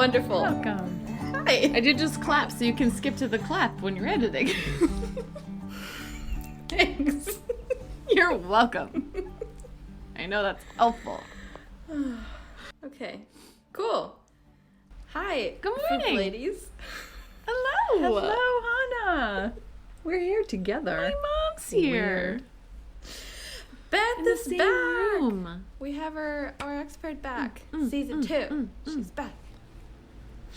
Wonderful. Welcome. Hi. I did just clap so you can skip to the clap when you're editing. Thanks. You're welcome. I know that's helpful. Okay. Cool. Hi. Good fruit morning. ladies. Hello. Hello, Hannah. We're here together. My mom's here. Beth In the is same back. room. We have our expert back. Mm, Season 2. She's back.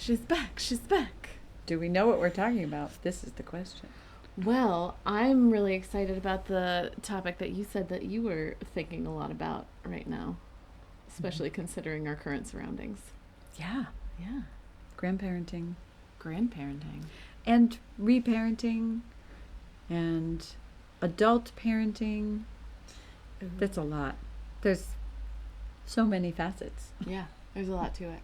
She's back. She's back. Do we know what we're talking about? This is the question. Well, I'm really excited about the topic that you said that you were thinking a lot about right now, especially considering our current surroundings. Yeah. Yeah. Grandparenting. Grandparenting. And reparenting. And adult parenting. That's a lot. There's so many facets. Yeah, there's a lot to it.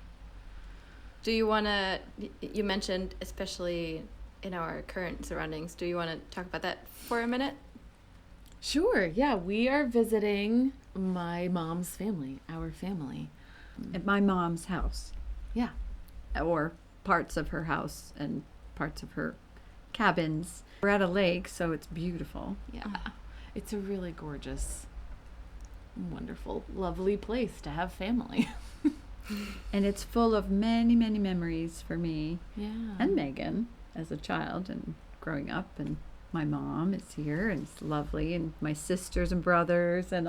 Do you want to, you mentioned especially in our current surroundings, do you want to talk about that for a minute? Sure, yeah. We are visiting my mom's family, our family. At my mom's house. Yeah. Or parts of her house and parts of her cabins. We're at a lake, so it's beautiful. Yeah. It's a really gorgeous, wonderful, lovely place to have family. And it's full of many, many memories for me Yeah. and Megan as a child and growing up. And my mom is here and it's lovely. And my sisters and brothers and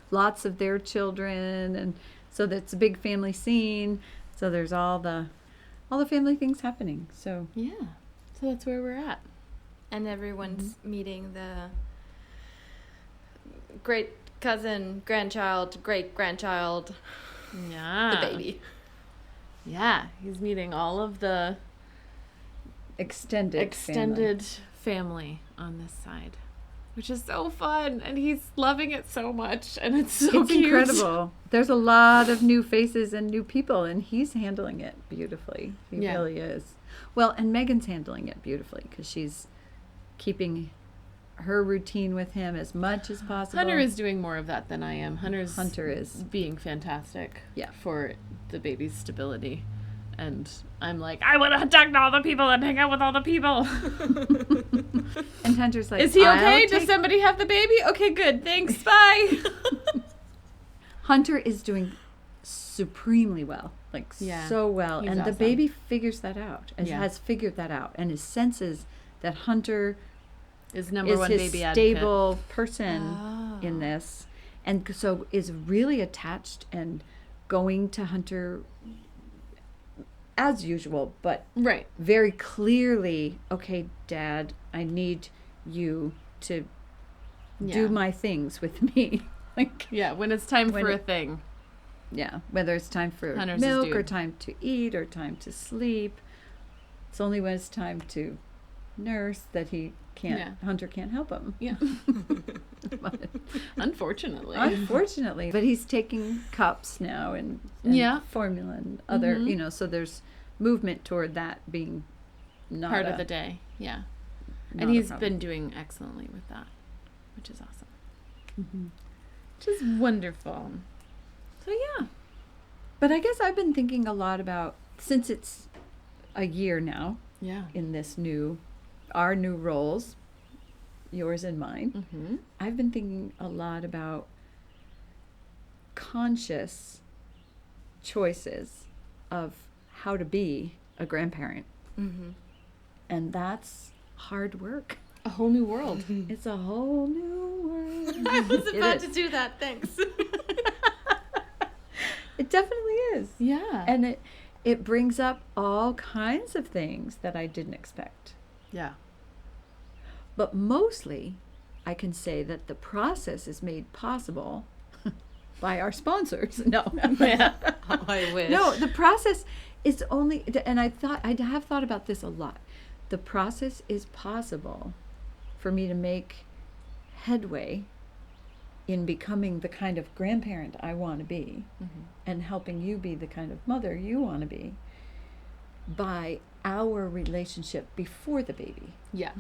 lots of their children. And so that's a big family scene. So there's all the family things happening. So Yeah. So that's where we're at. And everyone's meeting the great cousin, grandchild, great grandchild, Yeah. the baby. Yeah. He's meeting all of the extended family on this side, which is so fun. And he's loving it so much. And it's so It's cute. incredible. There's a lot of new faces and new people, and he's handling it beautifully. He Yeah. really is. Well, and Megan's handling it beautifully because she's keeping her routine with him as much as possible. Hunter is doing more of that than I am. Hunter is being fantastic Yeah. for the baby's stability. And I'm like, I want to talk to all the people and hang out with all the people. And Hunter's like, Is he okay? "I'll Does take-" somebody have the baby? Okay, good. Thanks. Bye. Hunter is doing supremely well, like Yeah, so well, he's and the awesome. baby figures that out and Yeah. has figured that out, and his senses that Hunter Is number is one his baby advocate. stable person in this, and so is really attached and going to Hunter as usual, but Right. very clearly, okay, Dad, I need you to Yeah. do my things with me. Like, Yeah, when it's time When for a it- thing. yeah, whether it's time for Hunter's his milk or dude. time to eat or time to sleep. It's only when it's time to nurse that Hunter can't help him. Yeah. Unfortunately. Unfortunately. But he's taking cups now and Yeah. formula and other, Mhm. so there's movement toward that being not Part of the day. Yeah. not And a he's problem. been doing excellently with that, which is awesome. Mm-hmm. Which is wonderful. So, yeah. But I guess I've been thinking a lot about, since it's a year now Yeah. in our new roles, yours and mine, Mm-hmm. I've been thinking a lot about conscious choices of how to be a grandparent. Mm-hmm. And that's hard work. A whole new world. It's a whole new world. I was It about is. to do that. Thanks. It definitely is. Yeah. And it brings up all kinds of things that I didn't expect. Yeah. But mostly, I can say that the process is made possible by our sponsors. No. Oh, I wish. No, the process is only, and I have thought about this a lot. The process is possible for me to make headway in becoming the kind of grandparent I want to be, and helping you be the kind of mother you want to be, by our relationship before the baby. Yeah.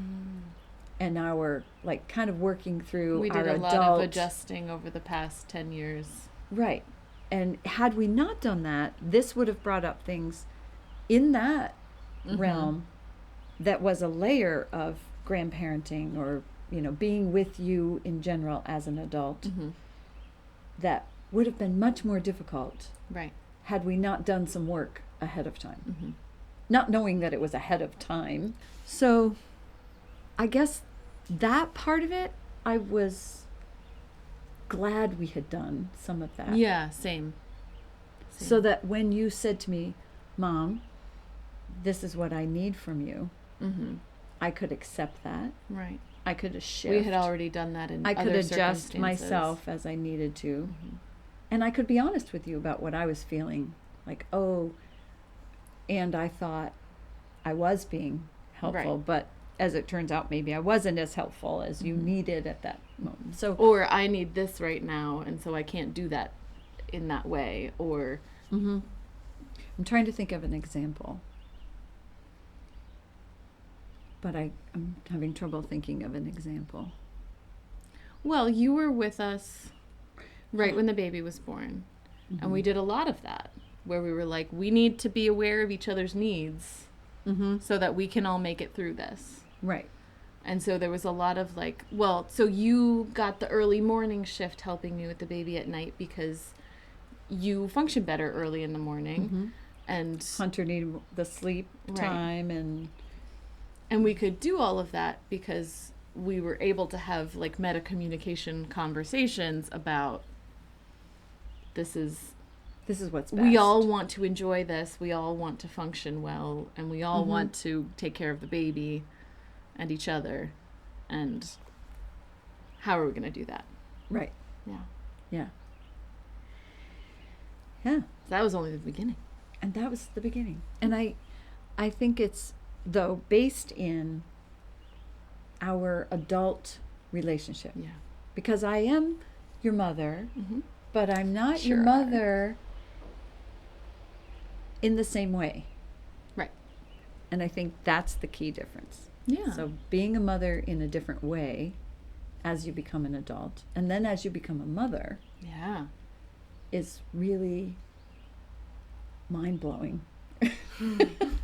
And our, like, kind of working through We our did a lot adult of adjusting over the past 10 years. Right. And had we not done that, this would have brought up things in that Mhm. realm, that was a layer of grandparenting, or, being with you in general as an adult, Mhm. that would have been much more difficult Right. had we not done some work ahead of time. Mhm. Not knowing that it was ahead of time. So I guess that part of it, I was glad we had done some of that. Yeah, same. So that when you said to me, Mom, this is what I need from you, Mm-hmm. I could accept that. Right. I could shift. We had already done that in I other could adjust circumstances. myself as I needed to. Mhm. And I could be honest with you about what I was feeling. Like, and I thought I was being helpful, Right. but as it turns out, maybe I wasn't as helpful as you Mhm. needed at that moment. So, Or I need this right now, and so I can't do that in that way. Or I'm trying to think of an example, but I'm having trouble thinking of an example. well, you were with us right when the baby was born, and we did a lot of that, where we were like, we need to be aware of each other's needs so that we can all make it through this. Right. And so there was a lot of like, well, so you got the early morning shift helping me with the baby at night because you function better early in the morning. And Hunter needed the sleep Right. time, and we could do all of that because we were able to have like meta communication conversations about this is what's best. we all want to enjoy this, we all want to function well, and we all want to take care of the baby and each other, and how are we going to do that? Right. Yeah. Yeah. Yeah. That was only the beginning. And that was the beginning. And I think it's, though, based in our adult relationship. Yeah. Because I am your mother, Mm-hmm. but I'm not Sure your are. mother in the same way. Right. And I think that's the key difference. Yeah. So being a mother in a different way as you become an adult, and then as you become a mother, Yeah. is really mind-blowing.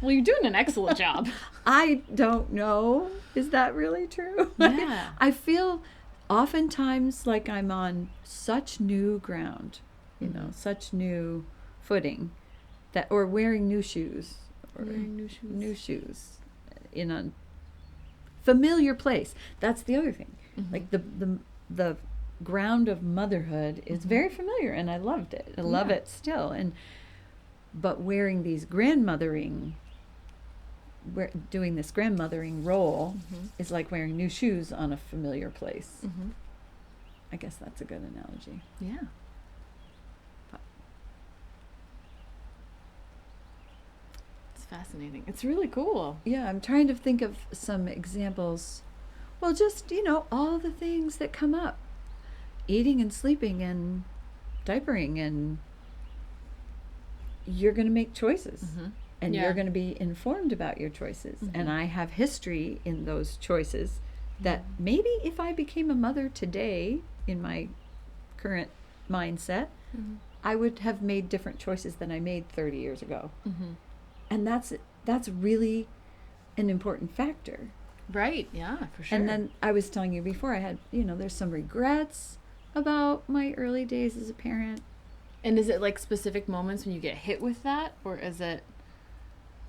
Well, you're doing an excellent job. I don't know. Is that really true? Yeah. I feel oftentimes like I'm on such new ground, such new footing, or wearing new shoes, or Wearing new shoes. new shoes in a familiar place. That's the other thing. Mhm. Like the ground of motherhood is very familiar, and I loved it. I love Yeah. it still. But wearing these doing this grandmothering role is like wearing new shoes on a familiar place. Mm-hmm. I guess that's a good analogy. Yeah. But- It's fascinating. It's really cool. Yeah, I'm trying to think of some examples. Well, just, all the things that come up. Eating and sleeping and diapering, and you're going to make choices. Mm-hmm. And Yeah. you're going to be informed about your choices. And I have history in those choices that maybe if I became a mother today, in my current mindset, I would have made different choices than I made 30 years ago. Mm-hmm. And that's really an important factor. Right. Yeah, for sure. And then I was telling you before, I had, there's some regrets about my early days as a parent. And is it like specific moments when you get hit with that, or is it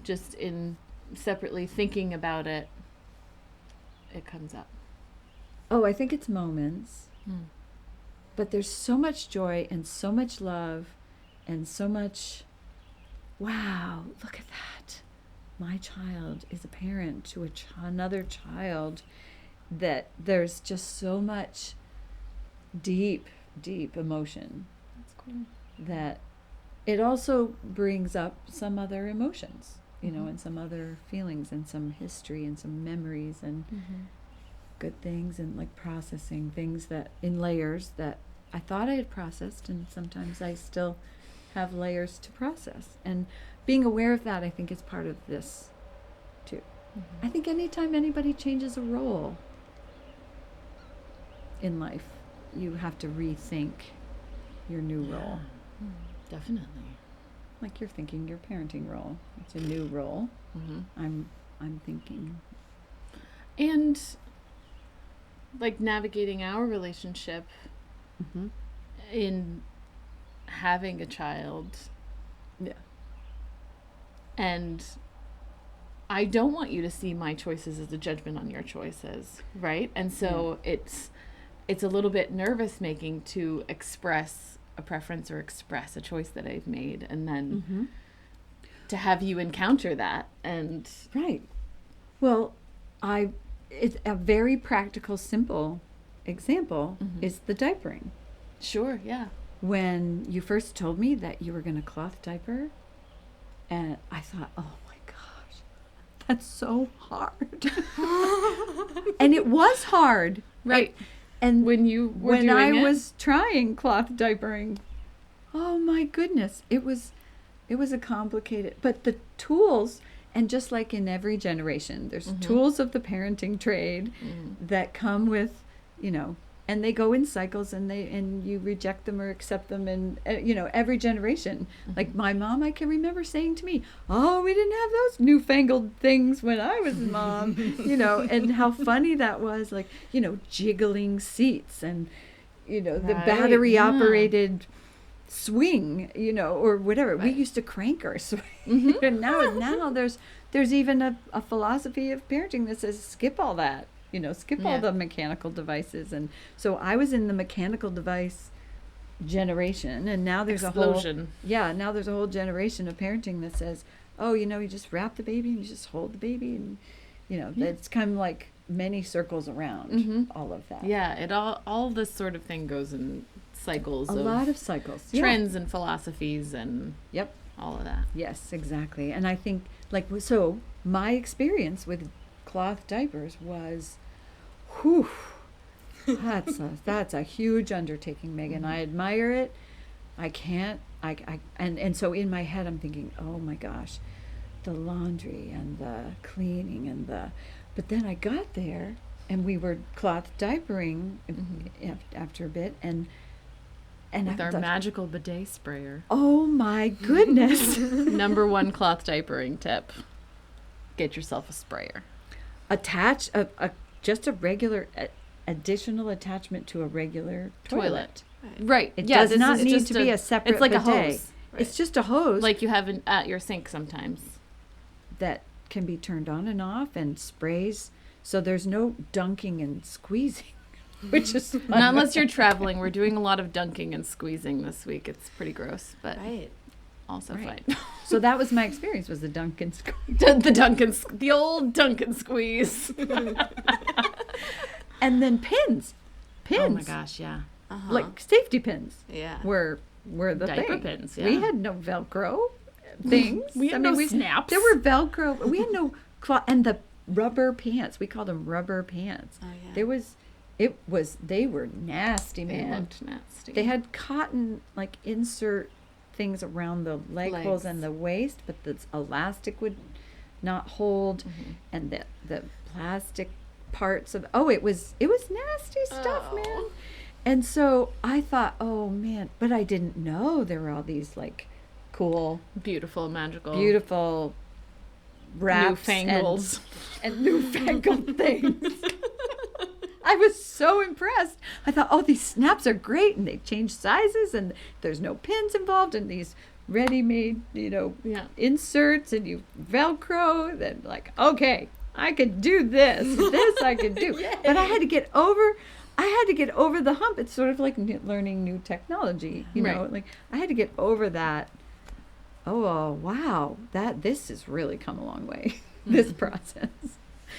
just in separately thinking about it, it comes up? Oh, I think it's moments. But there's so much joy and so much love and so much, wow, look at that. My child is a parent to another child, that there's just so much deep, deep emotion That's cool. that it also brings up some other emotions, and some other feelings and some history and some memories and good things, and like processing things that in layers that I thought I had processed, and sometimes I still have layers to process. And being aware of that, I think, is part of this too. I think anytime anybody changes a role in life, you have to rethink your new role. Definitely. like you're thinking your parenting role. It's a new role. Mm-hmm. I'm thinking. And like navigating our relationship Mm-hmm. in having a child. Yeah. And I don't want you to see my choices as a judgment on your choices, right? And so it's a little bit nervous making to express a preference or express a choice that I've made, and then to have you encounter that. And Right. Well, it's a very practical, simple example is the diapering. sure, yeah. When you first told me that you were going to cloth diaper, and I thought, oh my gosh, that's so hard. And it was hard. Right. And When you were when doing I it, was trying cloth diapering, oh my goodness, it was a complicated, but the tools, and just like in every generation, there's tools of the parenting trade that come with, and they go in cycles, and you reject them or accept them, and every generation. Like my mom, I can remember saying to me, "Oh, we didn't have those newfangled things when I was mom," and how funny that was, like jiggling seats and the Right, battery operated swing, or whatever. We used to crank our swing, and now there's even a philosophy of parenting that says skip all that. Skip all the mechanical devices. And so I was in the mechanical device generation, and now there's Explosion. now there's a whole generation of parenting that says, oh, you just wrap the baby and you just hold the baby, and it's kind of like many circles around all of that. Yeah, it all this sort of thing goes in cycles. A lot of cycles. Trends and philosophies and Yep. all of that. Yes, exactly. And I think, so my experience with cloth diapers was, whew, that's a huge undertaking, Megan. I admire it. I can't, and so in my head I'm thinking, oh my gosh, the laundry and the cleaning but then I got there and we were cloth diapering after a bit, and With I our thought, magical bidet sprayer. oh my goodness. Number one cloth diapering tip. Get yourself a sprayer. Attach just a regular additional attachment to a regular toilet. Right. It yeah, does this not is need just to be a separate It's like a bidet. hose. It's just a hose Like you have at your sink sometimes. that can be turned on and off, and sprays, so there's no dunking and squeezing, which is fun. Not unless you're traveling. We're doing a lot of dunking and squeezing this week. It's pretty gross, but Right. also Right. fine. So that was my experience, was the dunk and squeeze. the old Duncan squeeze. And then pins. Oh my gosh, yeah. Uh-huh. Like safety pins Yeah. were the Diaper thing. pins, We yeah. had no Velcro things. We had no snaps. There were Velcro. We had no cloth, and the rubber pants. We called them rubber pants. Oh, yeah. They were nasty, They man. looked nasty. They had cotton insert things around the leg holes Legs. and the waist, but the elastic would not hold, Mm-hmm. and the plastic parts of it was nasty stuff, Oh. man. And so I thought, oh man, but I didn't know there were all these cool, beautiful, magical, beautiful wraps newfangled. and newfangled things. I was so impressed. I thought, oh, these snaps are great, and they change sizes, and there's no pins involved, and these ready-made, Yeah. inserts, and you Velcro. Then okay, I could do this. This I could do. But I had to get over the hump. It's sort of like learning new technology, Right. I had to get over that. Oh, wow, this has really come a long way, this process.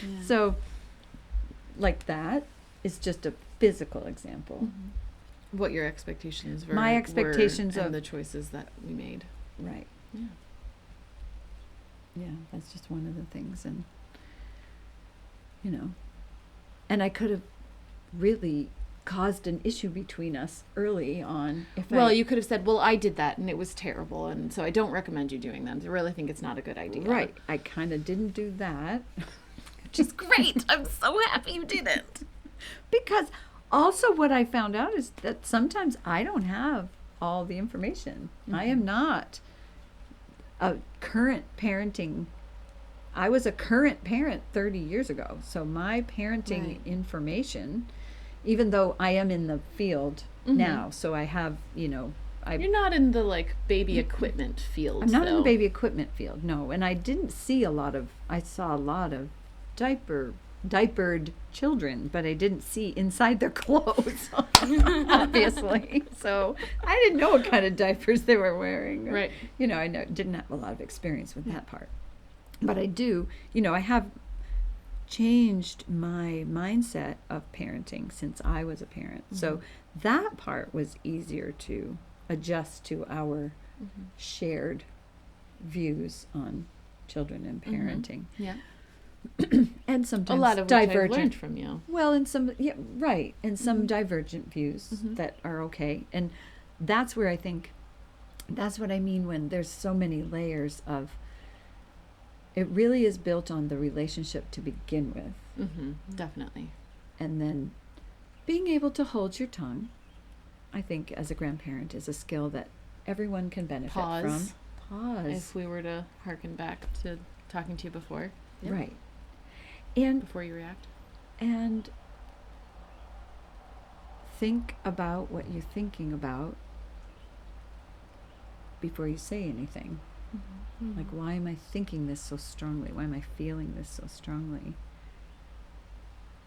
Yeah. So, that is just a physical example. What your expectations were. My expectations and of- the choices that we made. Right. Yeah. Yeah, that's just one of the things. And, and I could have really caused an issue between us early on. You could have said, well, I did that and it was terrible, and so I don't recommend you doing that. I really think it's not a good idea. Right. I kind of didn't do that. Which is great. I'm so happy you didn't. Because also what I found out is that sometimes I don't have all the information. I am not current parenting. I was a current parent 30 years ago. So my parenting Right. information, even though I am in the field now, so I have, You're not in the like baby equipment field. I'm not in though. the baby equipment field, no. And I didn't see I saw a lot of diapered children, but I didn't see inside their clothes, obviously. So I didn't know what kind of diapers they were wearing. Right. Didn't have a lot of experience with that part. But I do, I have changed my mindset of parenting since I was a parent. So that part was easier to adjust to our shared views on children and parenting. Yeah. And sometimes A lot of which I've divergent. learned from you. Well, and some, right, and some divergent views that are okay. And that's where I think, that's what I mean when there's so many layers of, it really is built on the relationship to begin with. Definitely. And then being able to hold your tongue, I think, as a grandparent is a skill that everyone can benefit Pause. from. Pause. If we were to harken back to talking to you before. Yep. Right. And Before you react. And think about what you're thinking about before you say anything. Like, why am I thinking this so strongly? Why am I feeling this so strongly?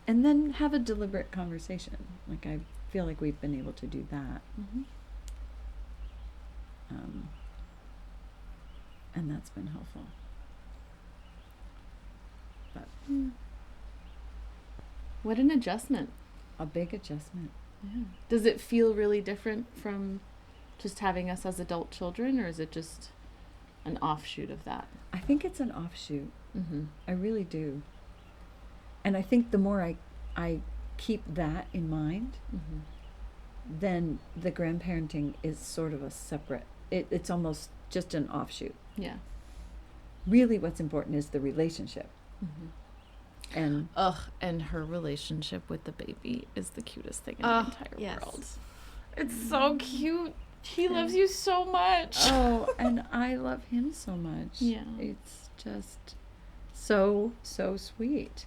And then have a deliberate conversation. Like, I feel like we've been able to do that. And that's been helpful. But What an adjustment. a big adjustment. Yeah. Does it feel really different from just having us as adult children, or is it just an offshoot of that? I think it's an offshoot. Mm-hmm. I really do. And I think the more I keep that in mind, then the grandparenting is sort of a separate, it's almost just an offshoot. Yeah. Really what's important is the relationship. And And her relationship with the baby is the cutest thing in Oh, the entire yes. world. It's so cute. He loves you so much. and I love him so much. Yeah. It's just so sweet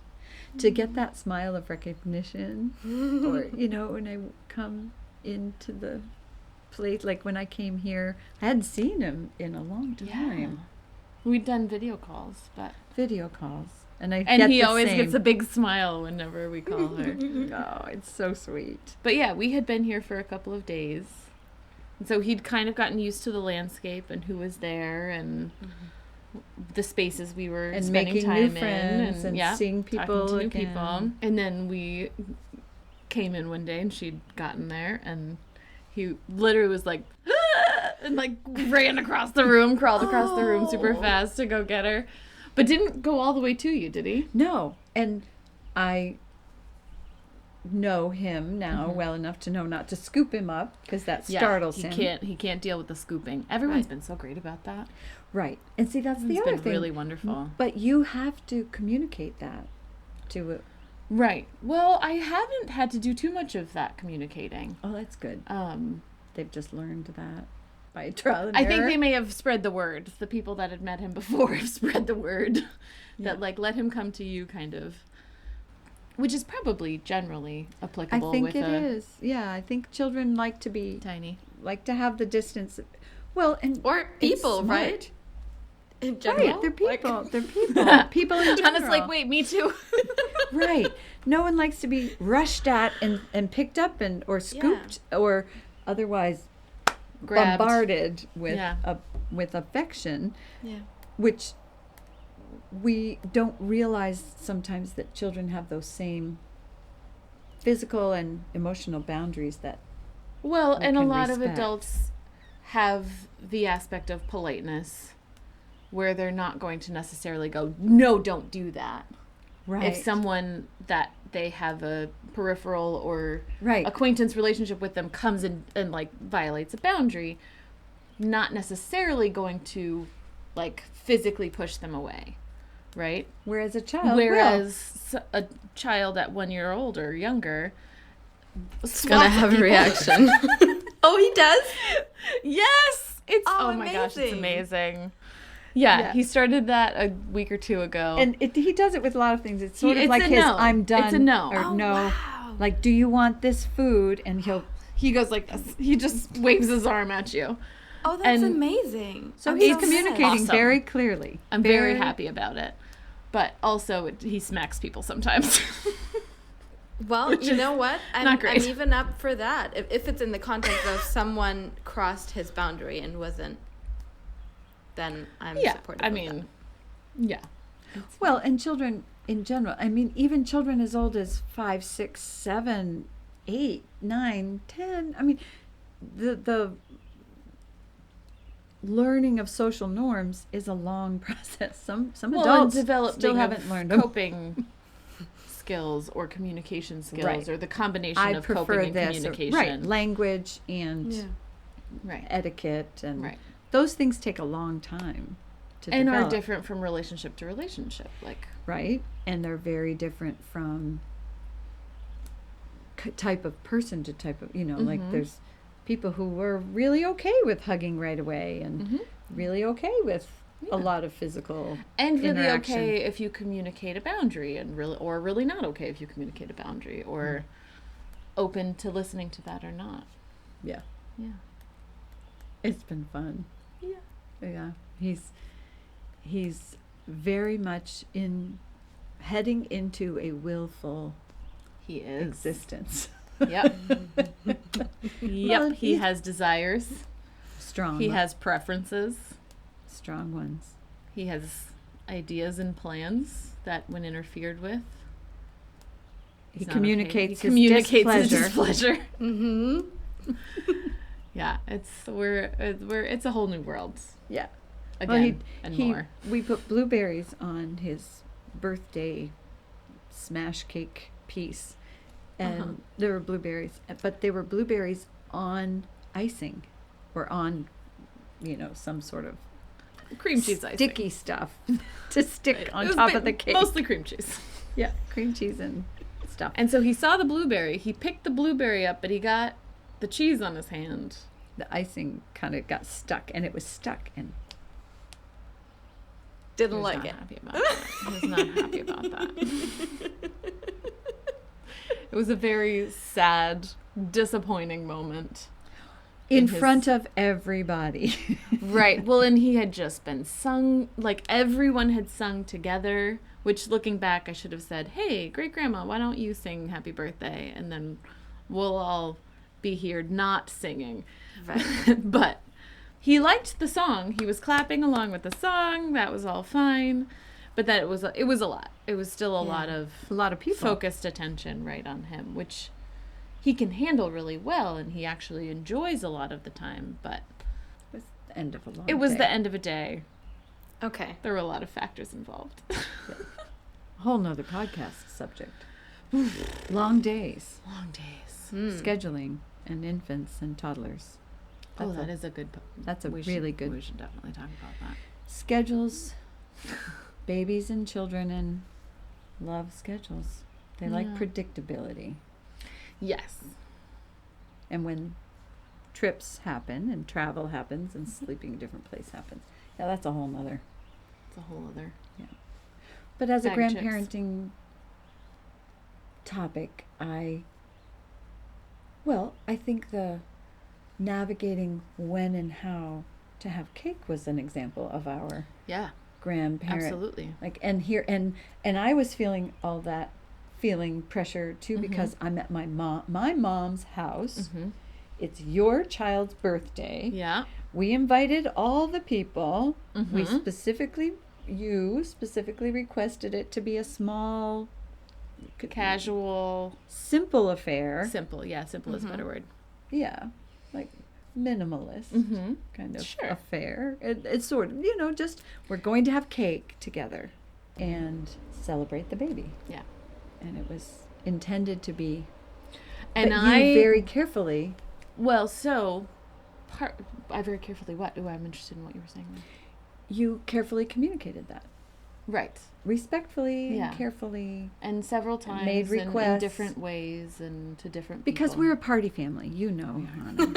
to get that smile of recognition. Or, when I come into the place, like when I came here, I hadn't seen him in a long time. We'd done video calls, but Video calls. And I and get he the always same. gets a big smile whenever we call her. Oh, it's so sweet. But yeah, we had been here for a couple of days. And so he'd kind of gotten used to the landscape and who was there and the spaces we were And spending making time new friends in. and seeing people talking to new again. people. And then we came in one day and she'd gotten there and he literally was like, "Ah!" and like ran across the room, crawled across the room super fast to go get her. But didn't go all the way to you, did he? No. And I know him now well enough to know not to scoop him up because that startles him. He can't deal with the scooping. Everyone's been so great about that. Right. And see, that's the It's other been thing. really wonderful. But you have to communicate that to Right. Well, I haven't had to do too much of that communicating. Oh, that's good. They've just learned that by trial and I error. think they may have spread the word. The people that had met him before have spread the word that like let him come to you kind of, which is probably generally I applicable think with it is. Yeah, I think children like to be tiny. like to have the distance. Well, and Or it's people, smart. right? In general. Right, they're people. Like, They're people. People in general. Hannah's like, wait, me too. Right. No one likes to be rushed at and picked up or scooped or otherwise Grabbed. bombarded with Yeah. with affection, yeah. which we don't realize sometimes that children have those same physical and emotional boundaries that Well, we and a can lot of respect. adults have the aspect of politeness where they're not going to necessarily go, no, don't do that. right. If someone that they have a peripheral or Right. acquaintance relationship with them comes in and like violates a boundary, not necessarily going to like physically push them away, right? Whereas a child Whereas a child at 1 year old or younger It's gonna have a reaction. Oh, he does? Yes, it's Oh, oh my gosh, it's amazing. amazing. Yeah, he started that a week or two ago. And he does it with a lot of things. It's sort of It's like a his no. I'm done. It's a no. Or Oh, no. wow. Like, do you want this food? And he goes like this. He just waves his arm at you. Oh, that's And amazing. so I'm he's so communicating awesome. very clearly. I'm very happy about it. But also, he smacks people sometimes. Well, you know what? not great. I'm even up for that. If it's in the context of someone crossed his boundary and wasn't, then I'm supportive of that. Yeah. Well, and children in general. I mean, even children as old as 5, 6, 7, 8, 9, 10. I mean, the learning of social norms is a long process. Some adults still haven't learned them. Coping skills or communication skills Right. or the combination I of prefer coping and this. communication. Right, language and Right. etiquette and Right. those things take a long time to And develop. are different from relationship to relationship. Like, Right, and they're very different from type of person to type of, like there's people who were really okay with hugging right away and really okay with a lot of physical and really interaction. okay if you communicate a boundary, and really not okay if you communicate a boundary, or open to listening to that or not. Yeah, Yeah. it's been fun. Yeah. He's very much heading into a willful He is. existence. Yep. Well, He has desires. Strong. He has preferences. strong ones. He has ideas and plans that, when interfered with, He he's not communicates okay. his His displeasure. displeasure. Mm-hmm. Yeah, it's a whole new world Yeah. again and more. We put blueberries on his birthday smash cake piece, and there were blueberries, but they were blueberries on icing, or on, some sort of Cream cheese icing. sticky stuff to stick It on was top of the cake. Mostly cream cheese. Yeah, cream cheese and stuff. And so he saw the blueberry. He picked the blueberry up, but he got the cheese on his hand. The icing kind of got stuck, and it was stuck, and Didn't He was like not it. happy about that. He was not happy about that. It was a very sad, disappointing moment. in his- front of everybody. Right. Well, and he had just been sung, like everyone had sung together, which, looking back, I should have said, hey, great grandma, why don't you sing happy birthday? And then we'll all be here not singing. Right. But he liked the song. He was clapping along with the song. That was all fine. But that it was a lot. It was still a lot of A lot of people. focused attention right on him, which he can handle really well, and he actually enjoys a lot of the time. But It was the end of a long it was day. the end of a day. Okay. There were a lot of factors involved. A whole nother podcast subject. Long days, Long days. scheduling, and infants and toddlers. That is a good. That's a we really should, good- We should definitely talk about that. Schedules, babies and children, and love schedules. They like Yeah. predictability. Yes. And when trips happen and travel happens and sleeping in a different place happens, yeah, that's a whole nother. It's a whole other. But as a Bag of chips. grandparenting topic, I think the navigating when and how to have cake was an example of our Yeah. grandparent. Absolutely. Like, and I was feeling all that pressure too, because I'm at my mom's house. Mm-hmm. It's your child's birthday. Yeah. We invited all the people. We Mhm. you specifically requested it to be a small, Casual. simple affair. Simple. Yeah. Simple is a better word. Yeah, like minimalist Mm-hmm. kind of Sure. affair. It's sort of, just we're going to have cake together and celebrate the baby. Yeah. And it was intended to be. And but I you very carefully. Well, so I very carefully. What? Oh, I'm interested in what you were saying. You carefully communicated that. Right. respectfully Yeah. and carefully. And several times Made in requests. different ways and to different Because people. we're a party family, you know, honey.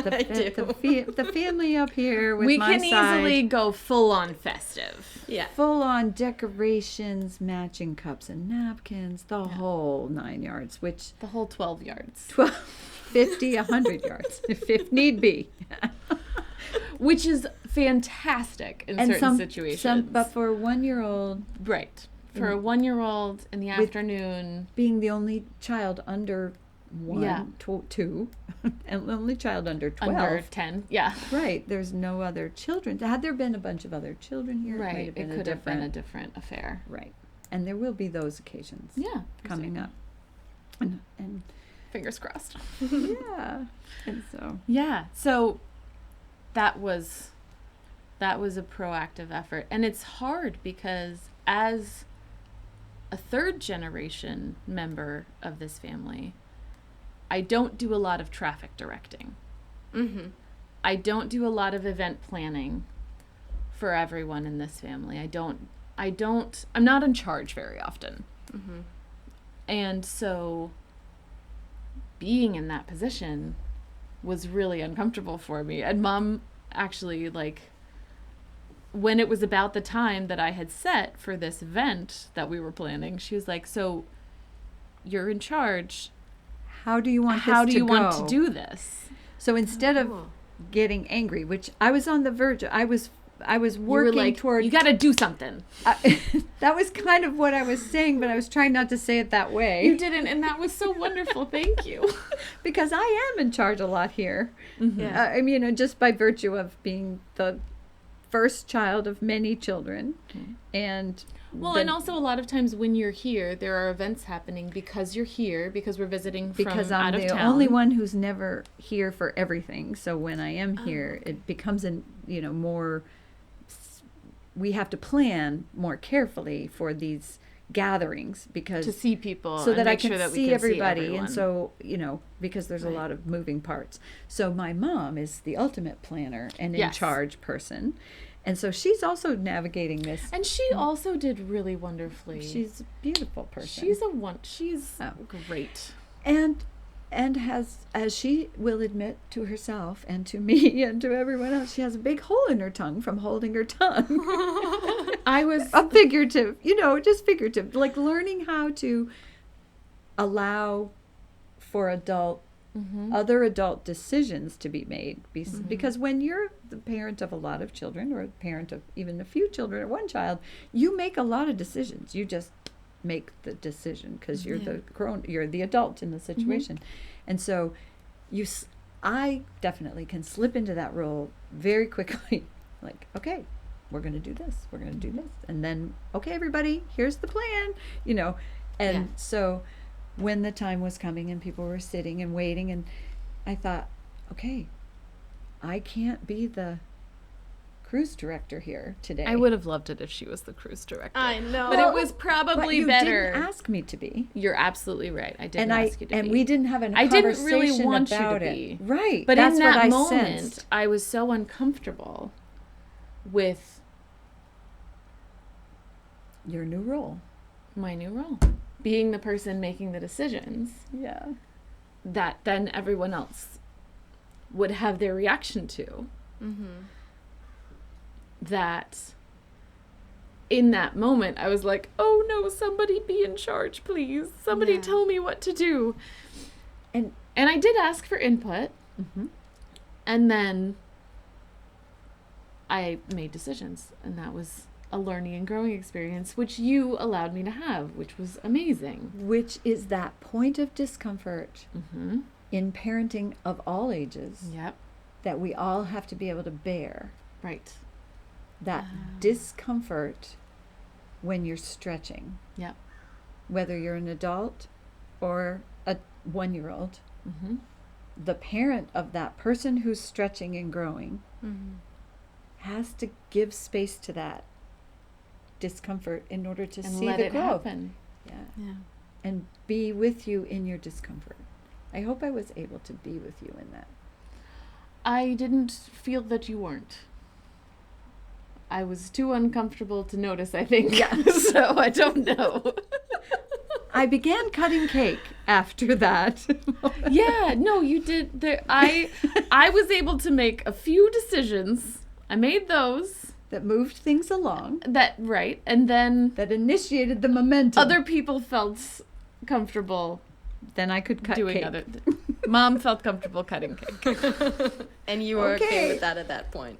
I do. The family up here with we my can side, easily go full on festive. Yeah. full on decorations, matching cups and napkins, the whole 9 yards, which The whole 12 yards. 12, 50, 100 yards, if need be. Which is fantastic in certain situations. But for a 1-year-old, Right. For a 1-year-old in the afternoon. being the only child under one, Yeah. two, and the only child under 12. Under 10. Yeah. Right. There's no other children. Had there been a bunch of other children here, Right. it It could have been a different affair. Right. And there will be those occasions Yeah. coming up. And Fingers crossed. yeah. And so. Yeah. So that was a proactive effort. And it's hard because as a third generation member of this family, I don't do a lot of traffic directing. Mm-hmm. I don't do a lot of event planning for everyone in this family. I'm not in charge very often. Mm-hmm. And so being in that position was really uncomfortable for me. And Mom actually, like, when it was about the time that I had set for this event that we were planning, she was like, so you're in charge. How do you want How this do to you go? want to do this? So instead of Cool. getting angry, which I was on the verge of, I was You working were like, toward. you got to do something. That was kind of what I was saying, but I was trying not to say it that way. You didn't, and that was so wonderful. Thank you. Because I am in charge a lot here. Yeah. I mean, just by virtue of being the first child of many children, and And also a lot of times when you're here, there are events happening because you're here, because we're visiting from because out I'm of the town. only one who's never here for everything. So when I am here, it becomes more. We have to plan more carefully for these gatherings because to see people so and that I make can sure that we see can everybody, see and everyone. so because there's a Right. lot of moving parts. So my mom is the ultimate planner and in Yes. charge person, and so she's also navigating this. And she also did really wonderfully. She's a beautiful person. She's Oh. great. and has, as she will admit to herself and to me and to everyone else, she has a big hole in her tongue from holding her tongue. I was A figurative, just figurative, like learning how to allow for other adult decisions to be made. Because when you're the parent of a lot of children, or a parent of even a few children or one child, you make a lot of decisions. You just make the decision because you're you're the adult in the situation. And so I definitely can slip into that role very quickly. Like, okay, we're going to do this. We're going to do this. And then, okay, everybody, here's the plan, And so when the time was coming and people were sitting and waiting, and I thought, okay, I can't be the cruise director here today. I would have loved it if she was the cruise director. I know. But it was but probably you better. didn't ask me to be. You're absolutely right. I didn't And ask you to and be. we didn't have a I conversation didn't really want you to about be. it. Right. But that's in that what I moment, sensed. I was so uncomfortable with Your new role. my new role. Being the person making the decisions Yeah. that then everyone else would have their reaction to. Mm-hmm. That in that moment, I was like, oh no, somebody be in charge, please. Somebody Yeah. tell me what to do. And I did ask for input. mhm. And then I made decisions, and that was a learning and growing experience, which you allowed me to have, which was amazing. Which is that point of discomfort Mm-hmm. in parenting of all ages Yep. that we all have to be able to bear. Right. That discomfort when you're stretching, Yep. whether you're an adult or a 1-year-old. Mm-hmm. The parent of that person who's stretching and growing Mm-hmm. has to give space to that discomfort in order to And see let the it growth. happen. Yeah. Yeah. And be with you in your discomfort. I hope I was able to be with you in that. I didn't feel that you weren't. I was too uncomfortable to notice, I think. Yeah. So I don't know. I began cutting cake after that. Yeah, no, you did. I was able to make a few decisions. I made those. That moved things along. Right. And then That initiated the momentum. other people felt comfortable Then I could cut doing cake. Mom felt comfortable cutting cake. And you were okay Okay. with that at that point.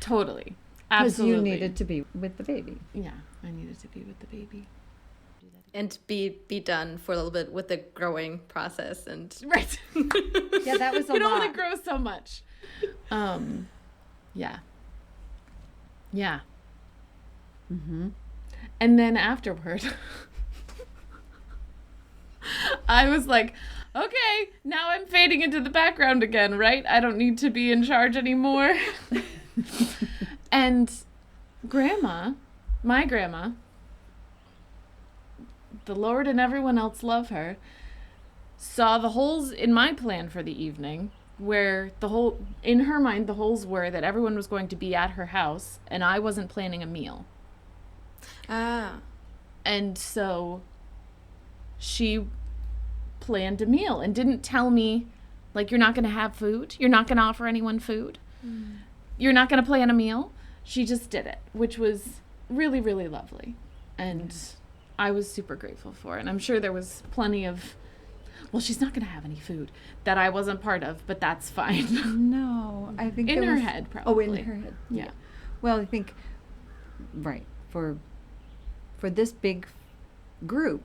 Totally. Because Absolutely. you needed to be with the baby. Yeah, I needed to be with the baby. And be done for a little bit with the growing process and Right. Yeah, that was a It lot. only grows so much. Yeah. Yeah. Mm-hmm. And then afterward, I was like, okay, now I'm fading into the background again, right? I don't need to be in charge anymore. And my grandma, the Lord and everyone else love her, saw the holes in my plan for the evening, where in her mind, the holes were that everyone was going to be at her house and I wasn't planning a meal. And so she planned a meal and didn't tell me, like, you're not going to have food. You're not going to offer anyone food. You're not going to plan a meal. She just did it, which was really, really lovely. And I was super grateful for it. And I'm sure there was plenty of, well, she's not going to have any food that I wasn't part of, but that's fine. No, I think In there her was- head, Oh, probably. in her head. Yeah. Well, I think, right, for this big group,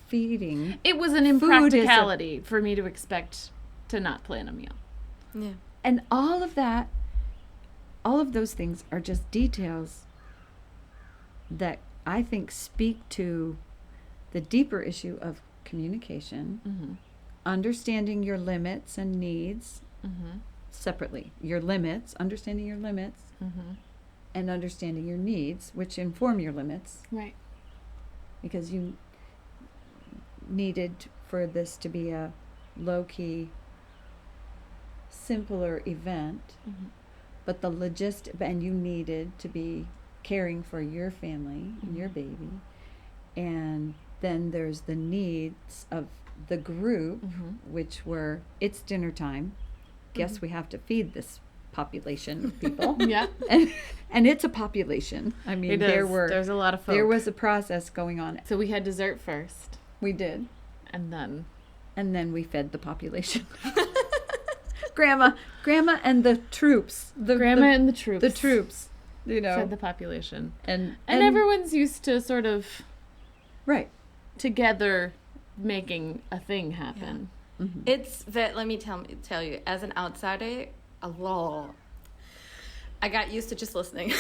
feeding. It was an Food is a- impracticality for me to expect to not plan a meal. yeah. And all of that, all of those things are just details that I think speak to the deeper issue of communication, Mm-hmm. understanding your limits and needs Mm-hmm. separately. Your limits, understanding your limits, Mm-hmm. and understanding your needs, which inform your limits, Right. because you needed for this to be a low-key, simpler event, Mm-hmm. but and you needed to be caring for your family and your baby, and then there's the needs of the group, Mm-hmm. which were, it's dinner time, guess we have to feed this population of people. Yeah. and it's a population. I mean, It is. There's a lot of folk. there was a process going on. So we had dessert first, We did, and then we fed the population. grandma and the troops, Grandma and the troops. the troops, Fed the population. and And everyone's used to sort of right. together making a thing happen. Mm-hmm. It's that. Let me tell you, as an outsider, I got used to just listening.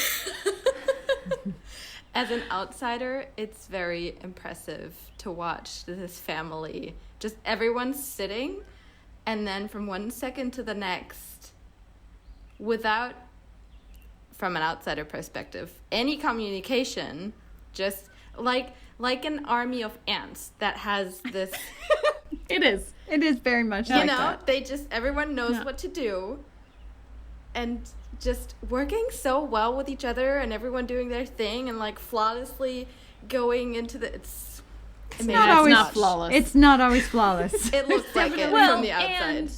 As an outsider, it's very impressive to watch this family. Just everyone sitting, and then from one second to the next, without, from an outsider perspective, any communication, just like an army of ants that has this. It is. It is very much You like know, that. they just, everyone knows Yeah. what to do, and just working so well with each other, and everyone doing their thing, and like flawlessly going into it's amazing. not it's always not flawless. It's not always flawless. It looks like it Well, from the outside. and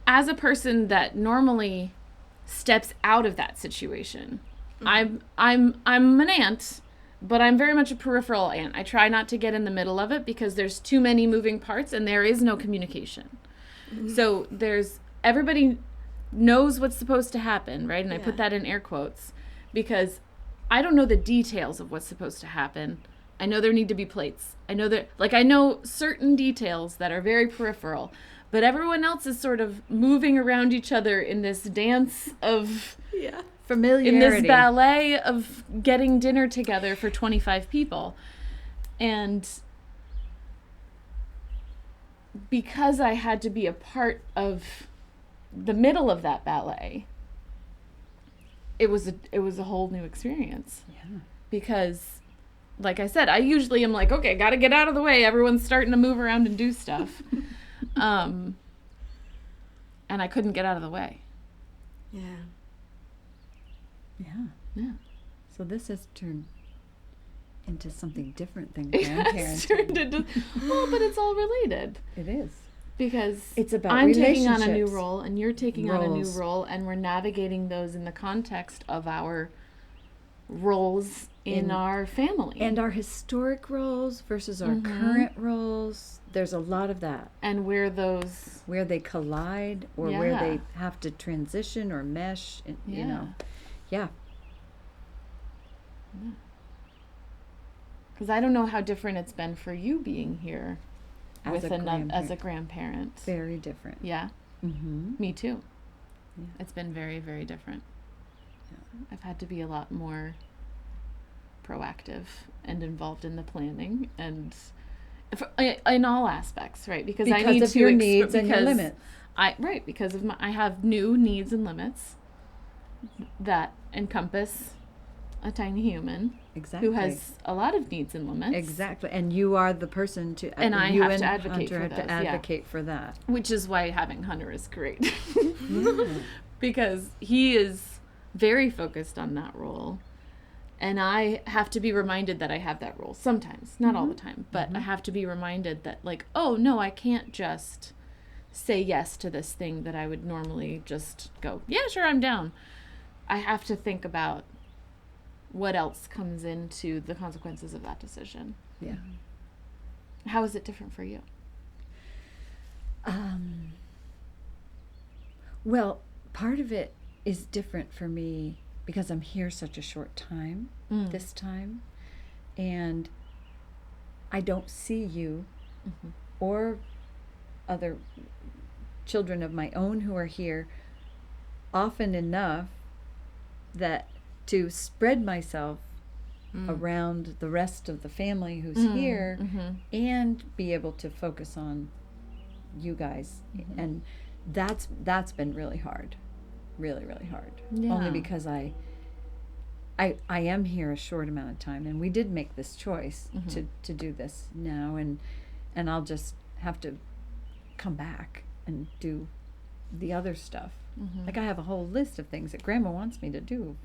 as a person that normally steps out of that situation, I'm an ant, but I'm very much a peripheral ant. I try not to get in the middle of it because there's too many moving parts and there is no communication. So everybody knows what's supposed to happen, right? And I Yeah. put that in air quotes because I don't know the details of what's supposed to happen. I know there need to be plates. I know certain details that are very peripheral, but everyone else is sort of moving around each other in this dance of, Yeah. Familiarity. in this ballet of getting dinner together for 25 people. And because I had to be a part of the middle of that ballet, it was a whole new experience. Yeah. Because, like I said, I usually am like, okay, gotta get out of the way. Everyone's starting to move around and do stuff. And I couldn't get out of the way. Yeah. Yeah. Yeah. So this has turned into something different than It's grandparenting. turned into, well, but it's all related. It is. Because It's about I'm taking on a new relationships. role and you're taking on a new Roles. role, and we're navigating those in the context of our roles in our family. And our historic roles versus our current roles. There's a lot of that. And where those, Where they collide or where Yeah. they have to transition or mesh, you know. Yeah. because I don't know how different it's been for you being here As with a as a grandparent. Very different. Yeah, Mm-hmm. me too. Yeah. It's been very, very different. I've had to be a lot more proactive and involved in the planning and in all aspects, right? Because I need of to your needs and your limits. Because of I have new needs and limits that encompass a tiny human Exactly. who has a lot of needs and limits. Exactly. And you are the person to And I you have and to advocate Hunter for have those, to yeah. advocate for that. Which is why having Hunter is great. Yeah. Because he is very focused on that role. And I have to be reminded that I have that role sometimes, not all the time, but I have to be reminded that, like, oh, no, I can't just say yes to this thing that I would normally just go, yeah, sure, I'm down. I have to think about what else comes into the consequences of that decision. Yeah. How is it different for you? Well, part of it is different for me because I'm here such a short time this time, and I don't see you or other children of my own who are here often enough that to spread myself around the rest of the family who's here and be able to focus on you guys. And that's been really hard, really hard. Only Yeah. because I am here a short amount of time, and we did make this choice to do this now, and I'll just have to come back and do the other stuff. Like I have a whole list of things that Grandma wants me to do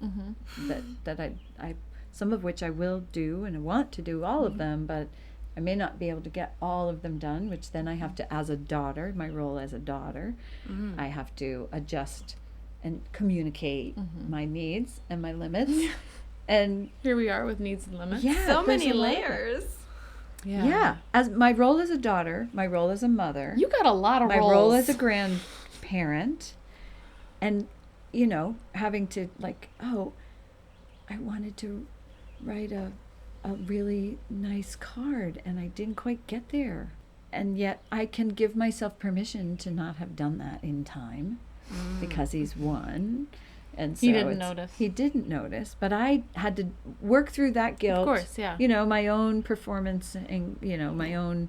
that I some of which I will do, and I want to do all of them, but I may not be able to get all of them done, which then I have to, as a daughter, my role as a daughter, I have to adjust and communicate my needs and my limits. And Here we are with needs and limits. yeah, So there's many a lot of it. layers. Yeah, as my role as a daughter, my role as a mother, You got a lot of my roles. role as a grandparent, and having to, like, oh, I wanted to write a really nice card and I didn't quite get there, and yet I can give myself permission to not have done that in time because he's one. And so He didn't notice. He didn't notice, but I had to work through that guilt. Of course, yeah. My own performance and, my own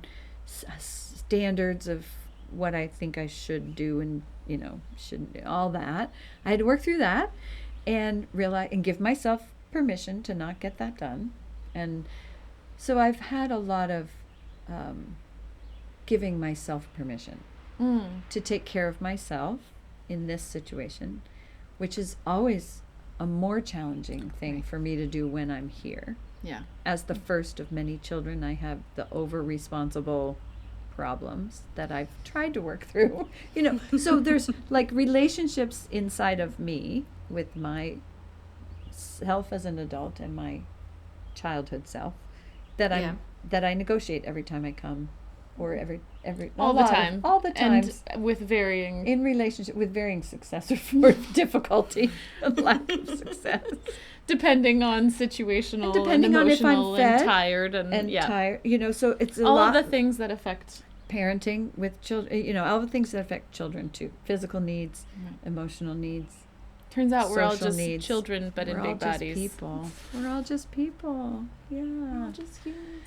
standards of what I think I should do and, shouldn't do, all that. I had to work through that and realize and give myself permission to not get that done. And so I've had a lot of giving myself permission to take care of myself in this situation, which is always a more challenging thing for me to do when I'm here. Yeah. As the first of many children, I have the over-responsible problems that I've tried to work through. So there's like relationships inside of me with my self as an adult and my childhood self that I negotiate every time I come, or every All the time. all the times. And with varying. In relationship with varying success or difficulty and lack of success. Depending on situational and, depending on if I'm emotional fed and tired and yeah. tired, so it's a All lot of the things that affect parenting with children, all the things that affect children too. Physical needs, emotional needs. Turns out we're all social just needs. children, but We're in all big just bodies. people. We're all just people. Yeah. We're all just humans.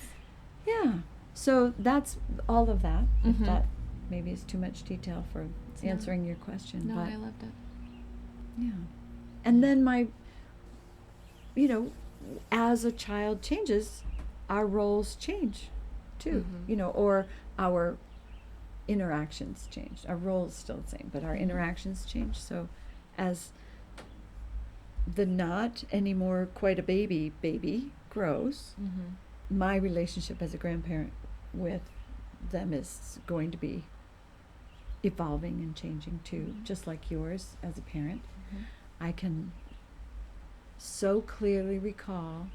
Yeah. So that's all of that. If Mhm. that maybe is too much detail for answering your question. No, but I loved it. yeah. And then my, as a child changes, our roles change too, or our interactions change. Our roles still the same, but our interactions change. So as the not anymore quite a baby grows, my relationship as a grandparent with them is going to be evolving and changing too, just like yours as a parent. I can so clearly recall,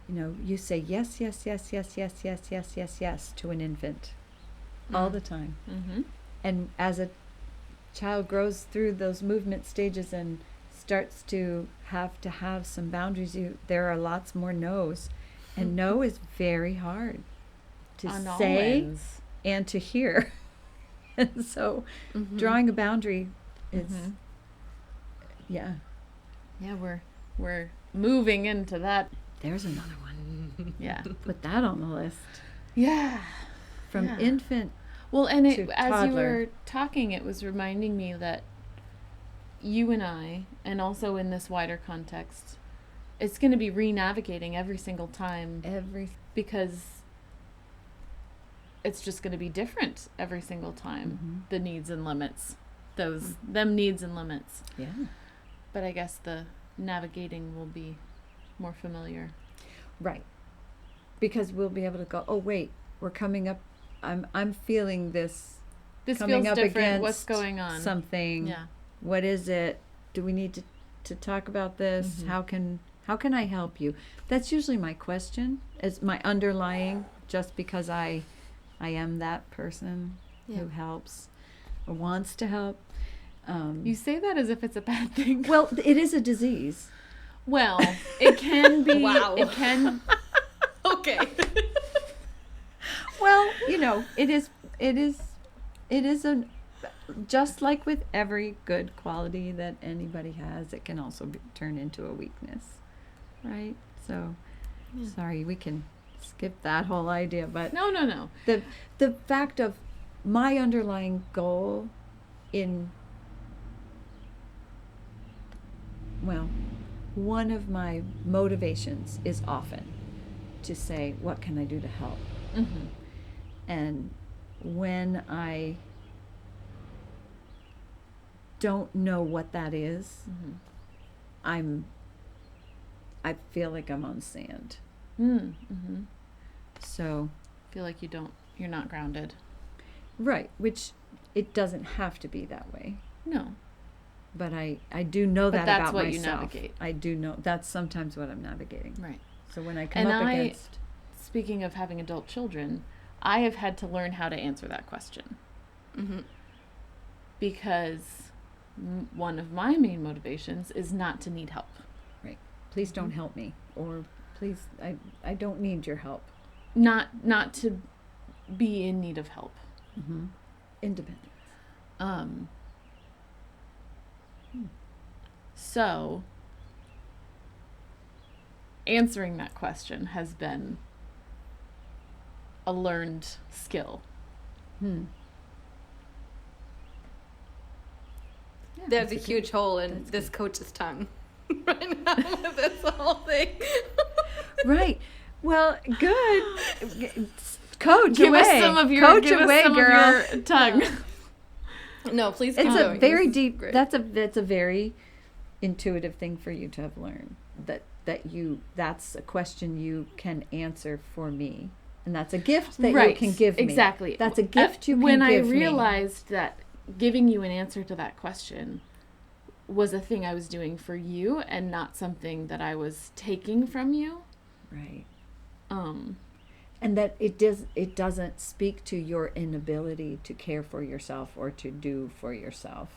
you say yes, yes, yes, yes, yes, yes, yes, yes, yes to an infant all the time. And as a child grows through those movement stages and starts to have some boundaries, there are lots more no's. And no is very hard to On all say ends. and to hear. And so drawing a boundary is, Yeah, we're moving into that. there's another one. Yeah. Put that on the list. Yeah. From Yeah. infant Well, and to as you toddler. were talking, it was reminding me that you and I, and also in this wider context, it's going to be re-navigating every single time because it's just going to be different every single time. The needs and limits, them needs and limits. Yeah. But I guess the navigating will be more familiar. Right. Because we'll be able to go, oh wait, we're coming up, I'm feeling this This coming feels up different. against What's going on? something. Yeah. What is it? Do we need to talk about this? How can I help you? That's usually my question, is my underlying, just because I am that person who helps or wants to help. You say that as if it's a bad thing. Well, it is a disease. Well, it can be. Wow. It can. Okay. Well, it is just like with every good quality that anybody has, it can also turn into a weakness, right? So, sorry, we can skip that whole idea, but No. the fact of my underlying goal one of my motivations is often to say, what can I do to help? And when I don't know what that is, I feel like I'm on sand. So, Feel like you're not grounded. right, which it doesn't have to be that way. No. But I do know But that that's about what myself. you navigate. I do know that's sometimes what I'm navigating. Right. So when I come up against, Speaking of having adult children, I have had to learn how to answer that question. Because one of my main motivations is not to need help. right, please don't help me, or please, I don't need your help. Not to be in need of help. Independence. So, answering that question has been a learned skill. There's a huge hole in this coach's tongue right now with this whole thing. Right. Well, good. Coach Give away. us some of your, Coach give away, us some girl. of your tongue. No, please keep It's going. a very This is deep. great. That's a very intuitive thing for you to have learned. That's a question you can answer for me, and that's a gift that you can give me. Exactly. That's a gift you can when give me. I realized that giving you an answer to that question was a thing I was doing for you and not something that I was taking from you. Right. And that it doesn't speak to your inability to care for yourself or to do for yourself.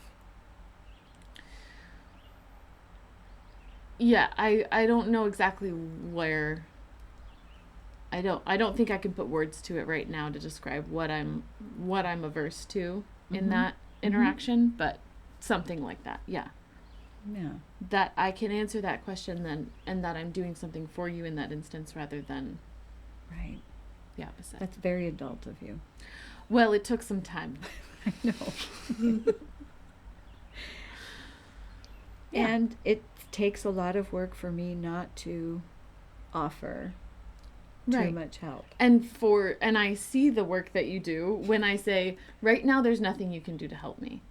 Yeah, I don't know exactly where. I don't think I can put words to it right now to describe what I'm averse to in that interaction, but something like that. Yeah. Yeah. That I can answer that question then, and that I'm doing something for you in that instance rather than Right. the opposite. That's very adult of you. Well, it took some time. I know. Yeah. And it takes a lot of work for me not to offer too Right. much help. And I see the work that you do when I say, right now there's nothing you can do to help me.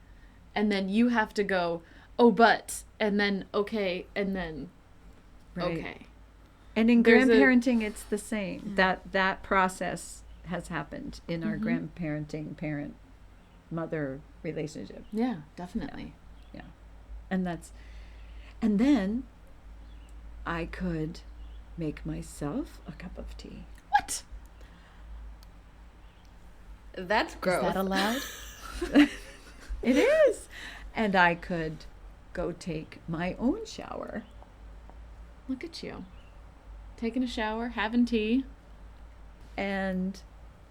And then you have to go, oh, but, and then, okay, and then, Right. okay. And in There's a- grandparenting, it's the same. That process has happened in our grandparenting parent-mother relationship. Yeah, definitely. Yeah. And then I could make myself a cup of tea. What? That's gross. Is that allowed? It is. And I could go take my own shower. Look at you. Taking a shower, having tea. And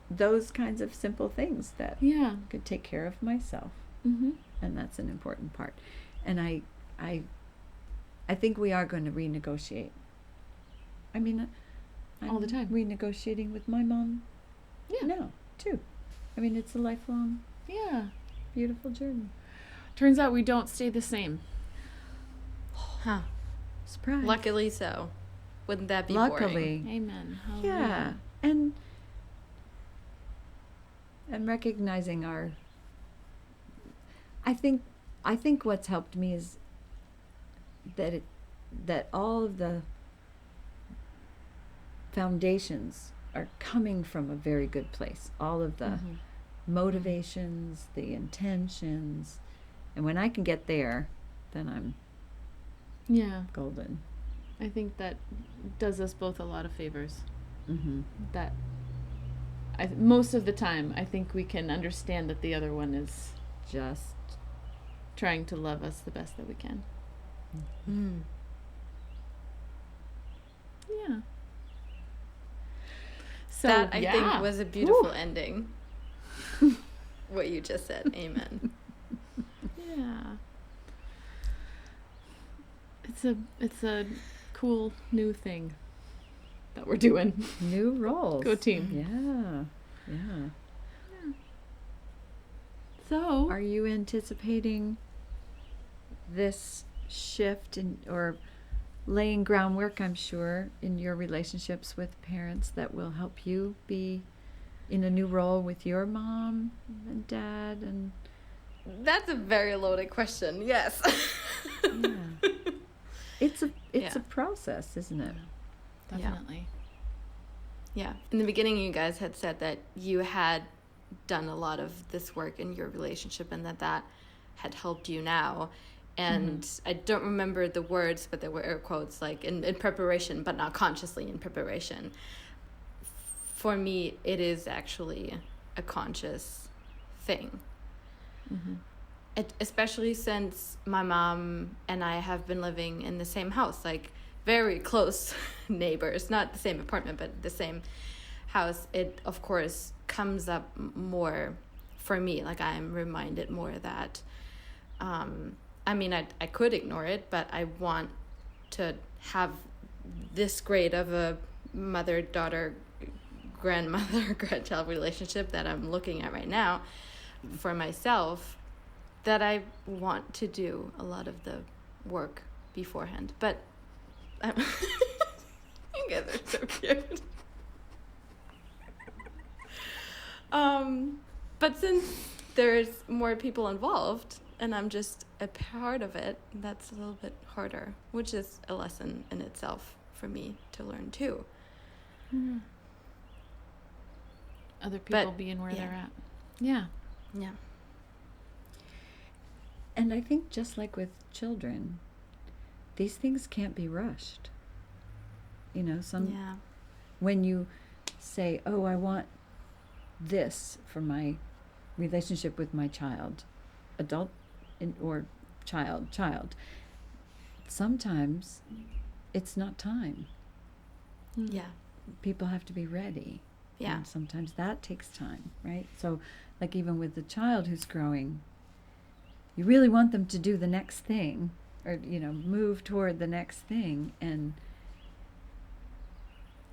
those kinds of simple things that Yeah. could take care of myself. Mm-hmm. And that's an important part. And I think we are going to renegotiate. I mean, I'm All the time. renegotiating with my mom Yeah. now too. I mean, it's a lifelong, Yeah. beautiful journey. Turns out we don't stay the same. Huh. Surprise. Luckily so. Wouldn't that be Luckily. boring? Amen. Yeah. And recognizing our I think what's helped me is that all of the foundations are coming from a very good place. All of the motivations, the intentions, and when I can get there, then I'm Yeah. golden. I think that does us both a lot of favors. Mm-hmm. That most of the time, I think we can understand that the other one is Just trying to love us the best that we can. Mm. Yeah. So That I yeah. think was a beautiful ending. What you just said. Amen. Yeah. It's a cool new thing that we're doing. new roles. Go team. Yeah. Yeah. So Are you anticipating this shift or laying groundwork, I'm sure, in your relationships with parents that will help you be in a new role with your mom and dad and That's a very loaded question. Yes. yeah. It's Yeah. a process, isn't it? definitely. Yeah. In the beginning, you guys had said that you had done a lot of this work in your relationship and that had helped you now. And I don't remember the words, but there were air quotes, like in preparation, but not consciously in preparation. For me, it is actually a conscious thing. Mm-hmm. Especially since my mom and I have been living in the same house, like very close neighbors, not the same apartment, but the same house. It, of course, comes up more for me. Like I'm reminded more that, I mean, I could ignore it, but I want to have this great of a mother-daughter, grandmother-grandchild relationship that I'm looking at right now for myself, that I want to do a lot of the work beforehand. But you guys are so cute. But since there's more people involved and I'm just a part of it, that's a little bit harder, which is a lesson in itself for me to learn too. Mm-hmm. Other people But, being where yeah. they're at. Yeah. Yeah. And I think just like with children, these things can't be rushed. You know, Yeah. when you say, "Oh, I want this for my relationship with my child," adult or child, sometimes it's not time. Yeah. People have to be ready. Yeah. And sometimes that takes time, right? So, like even with the child who's growing, you really want them to do the next thing or, you know, move toward the next thing. And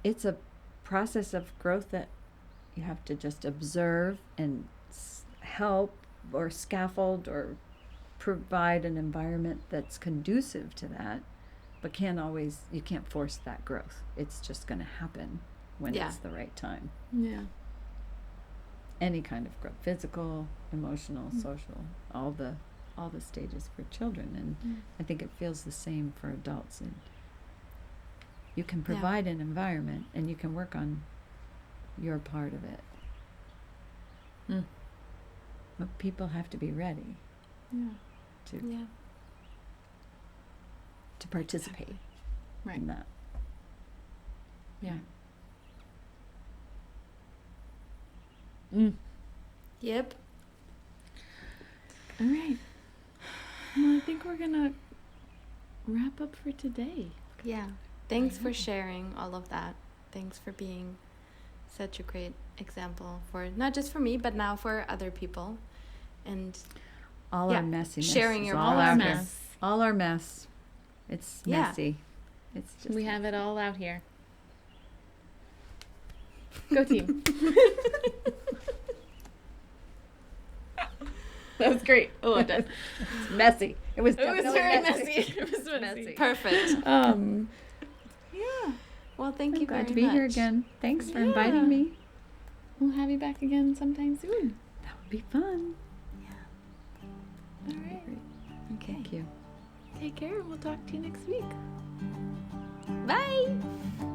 it's a process of growth that you have to just observe and help or scaffold or provide an environment that's conducive to that, but you can't force that growth. It's just going to happen when Yeah. it's the right time. Yeah. Any kind of growth, physical, emotional, social, all the all the stages for children, and I think it feels the same for adults. And you can provide an environment, and you can work on your part of it. But people have to be ready to participate in that. Yeah. Yep. All right. Well, I think we're gonna wrap up for today. Yeah. Thanks for sharing all of that. Thanks for being such a great example for not just for me, but now for other people. And All our messiness. Sharing your all our our mess. mess. All our mess. It's messy. It's just We have it all out here. Go team. That was great. I loved it. It's messy. It was definitely very messy. It was messy. perfect. Yeah. Well, thank I'm you glad very to be much. here again. Thanks for Yeah. inviting me. We'll have you back again sometime soon. That would be fun. All right. Okay. Thank you. Take care. We'll talk to you next week. Bye.